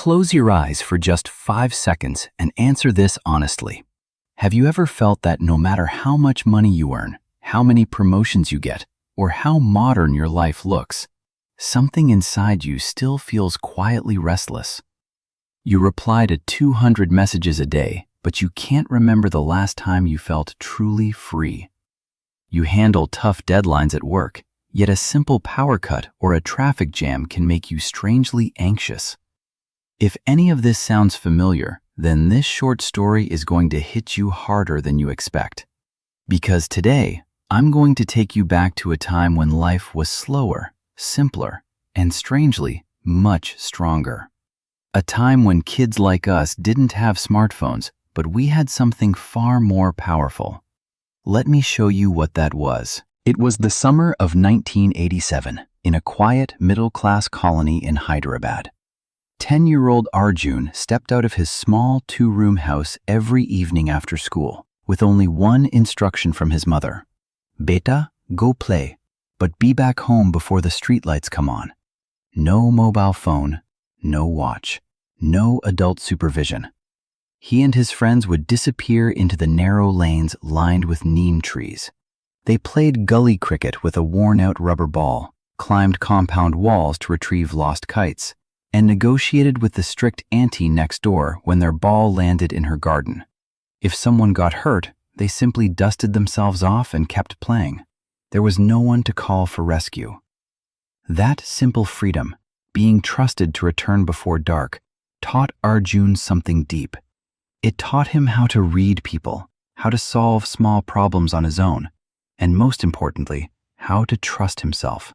Close your eyes for just 5 seconds and answer this honestly. Have you ever felt that no matter how much money you earn, how many promotions you get, or how modern your life looks, something inside you still feels quietly restless? You reply to 200 messages a day, but you can't remember the last time you felt truly free. You handle tough deadlines at work, yet a simple power cut or a traffic jam can make you strangely anxious. If any of this sounds familiar, then this short story is going to hit you harder than you expect. Because today, I'm going to take you back to a time when life was slower, simpler, and strangely, much stronger. A time when kids like us didn't have smartphones, but we had something far more powerful. Let me show you what that was. It was the summer of 1987, in a quiet, middle-class colony in Hyderabad. 10-year-old Arjun stepped out of his small 2-room house every evening after school, with only one instruction from his mother. "Beta, go play, but be back home before the streetlights come on." No mobile phone, no watch, no adult supervision. He and his friends would disappear into the narrow lanes lined with neem trees. They played gully cricket with a worn-out rubber ball, climbed compound walls to retrieve lost kites, and negotiated with the strict auntie next door when their ball landed in her garden. If someone got hurt, they simply dusted themselves off and kept playing. There was no one to call for rescue. That simple freedom, being trusted to return before dark, taught Arjun something deep. It taught him how to read people, how to solve small problems on his own, and most importantly, how to trust himself.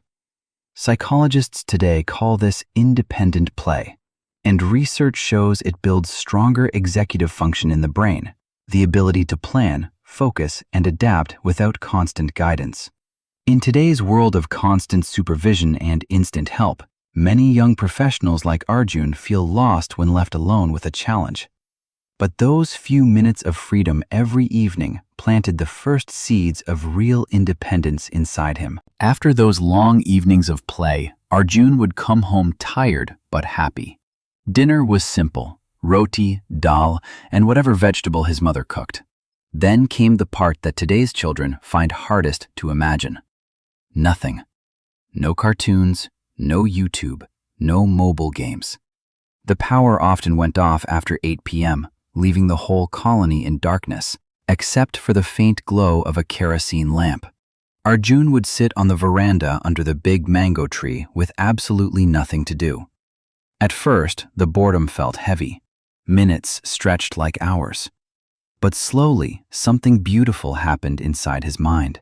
Psychologists today call this independent play, and research shows it builds stronger executive function in the brain, the ability to plan, focus, and adapt without constant guidance. In today's world of constant supervision and instant help, many young professionals like Arjun feel lost when left alone with a challenge. But those few minutes of freedom every evening planted the first seeds of real independence inside him. After those long evenings of play, Arjun would come home tired but happy. Dinner was simple: roti, dal, and whatever vegetable his mother cooked. Then came the part that today's children find hardest to imagine. Nothing. No cartoons, no YouTube, no mobile games. The power often went off after 8 p.m., leaving the whole colony in darkness, except for the faint glow of a kerosene lamp. Arjun would sit on the veranda under the big mango tree with absolutely nothing to do. At first, the boredom felt heavy. Minutes stretched like hours. But slowly, something beautiful happened inside his mind.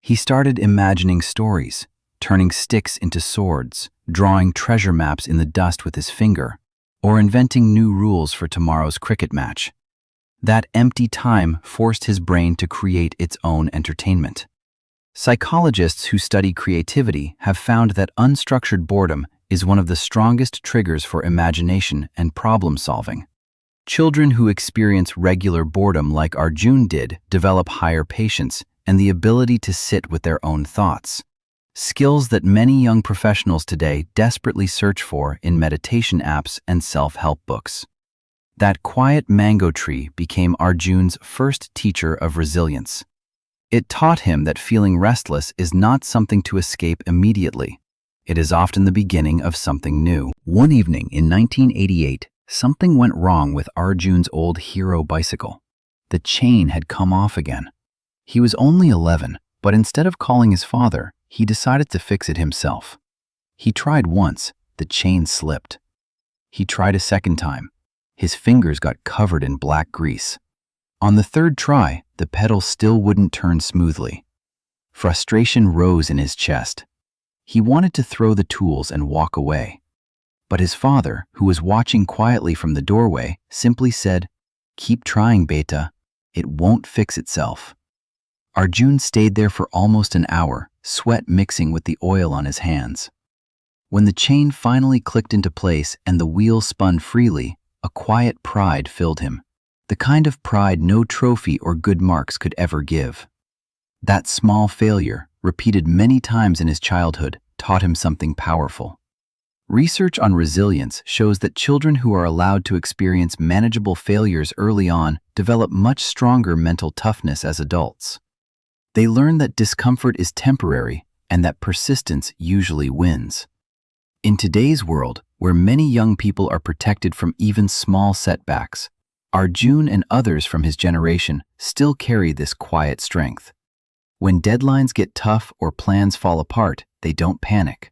He started imagining stories, turning sticks into swords, drawing treasure maps in the dust with his finger, or inventing new rules for tomorrow's cricket match. That empty time forced his brain to create its own entertainment. Psychologists who study creativity have found that unstructured boredom is one of the strongest triggers for imagination and problem solving. Children who experience regular boredom like Arjun did develop higher patience and the ability to sit with their own thoughts. Skills that many young professionals today desperately search for in meditation apps and self-help books. That quiet mango tree became Arjun's first teacher of resilience. It taught him that feeling restless is not something to escape immediately. It is often the beginning of something new. One evening in 1988, something went wrong with Arjun's old Hero bicycle. The chain had come off again. He was only 11, but instead of calling his father, he decided to fix it himself. He tried once, the chain slipped. He tried a second time. His fingers got covered in black grease. On the third try, the pedal still wouldn't turn smoothly. Frustration rose in his chest. He wanted to throw the tools and walk away. But his father, who was watching quietly from the doorway, simply said, "Keep trying, Beta. It won't fix itself." Arjun stayed there for almost an hour, sweat mixing with the oil on his hands. When the chain finally clicked into place and the wheel spun freely, a quiet pride filled him, the kind of pride no trophy or good marks could ever give. That small failure, repeated many times in his childhood, taught him something powerful. Research on resilience shows that children who are allowed to experience manageable failures early on develop much stronger mental toughness as adults. They learn that discomfort is temporary and that persistence usually wins. In today's world, where many young people are protected from even small setbacks, Arjun and others from his generation still carry this quiet strength. When deadlines get tough or plans fall apart, they don't panic.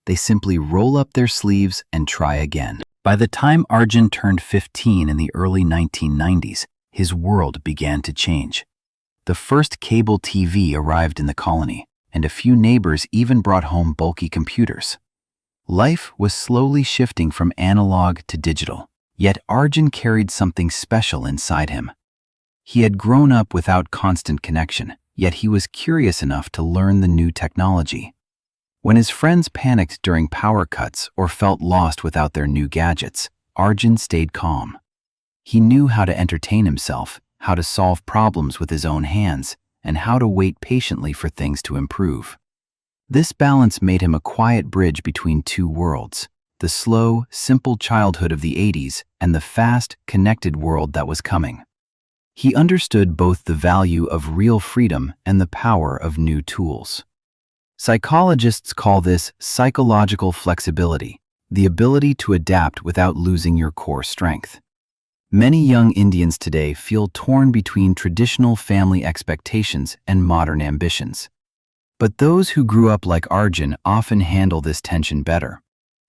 They simply roll up their sleeves and try again. By the time Arjun turned 15 in the early 1990s, his world began to change. The first cable TV arrived in the colony, and a few neighbors even brought home bulky computers. Life was slowly shifting from analog to digital, yet Arjun carried something special inside him. He had grown up without constant connection, yet he was curious enough to learn the new technology. When his friends panicked during power cuts or felt lost without their new gadgets, Arjun stayed calm. He knew how to entertain himself, how to solve problems with his own hands, and how to wait patiently for things to improve. This balance made him a quiet bridge between two worlds, the slow, simple childhood of the 80s and the fast, connected world that was coming. He understood both the value of real freedom and the power of new tools. Psychologists call this psychological flexibility, the ability to adapt without losing your core strength. Many young Indians today feel torn between traditional family expectations and modern ambitions. But those who grew up like Arjun often handle this tension better.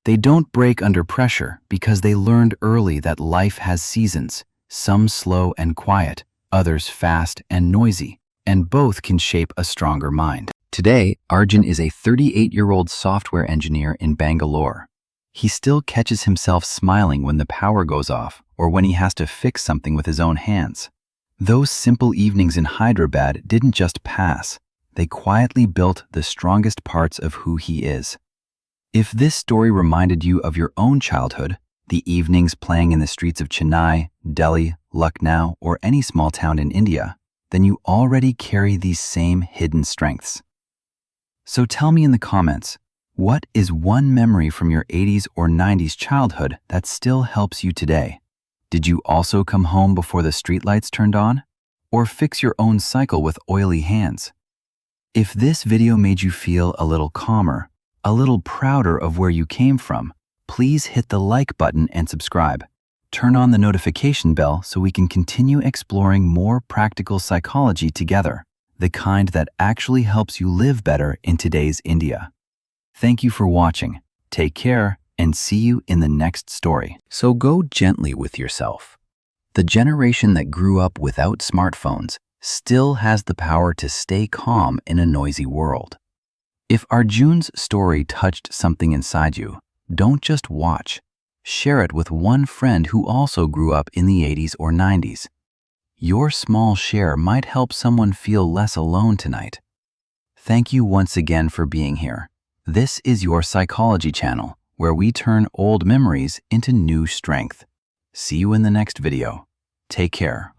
They don't break under pressure because they learned early that life has seasons, some slow and quiet, others fast and noisy, and both can shape a stronger mind. Today, Arjun is a 38-year-old software engineer in Bangalore. He still catches himself smiling when the power goes off or when he has to fix something with his own hands. Those simple evenings in Hyderabad didn't just pass. They quietly built the strongest parts of who he is. If this story reminded you of your own childhood, the evenings playing in the streets of Chennai, Delhi, Lucknow, or any small town in India, then you already carry these same hidden strengths. So tell me in the comments, what is one memory from your 80s or 90s childhood that still helps you today? Did you also come home before the streetlights turned on? Or fix your own cycle with oily hands? If this video made you feel a little calmer, a little prouder of where you came from, please hit the like button and subscribe. Turn on the notification bell so we can continue exploring more practical psychology together, the kind that actually helps you live better in today's India. Thank you for watching. Take care and see you in the next story. So go gently with yourself. The generation that grew up without smartphones still has the power to stay calm in a noisy world. If Arjun's story touched something inside you, don't just watch. Share it with one friend who also grew up in the 80s or 90s. Your small share might help someone feel less alone tonight. Thank you once again for being here. This is your psychology channel, where we turn old memories into new strength. See you in the next video. Take care.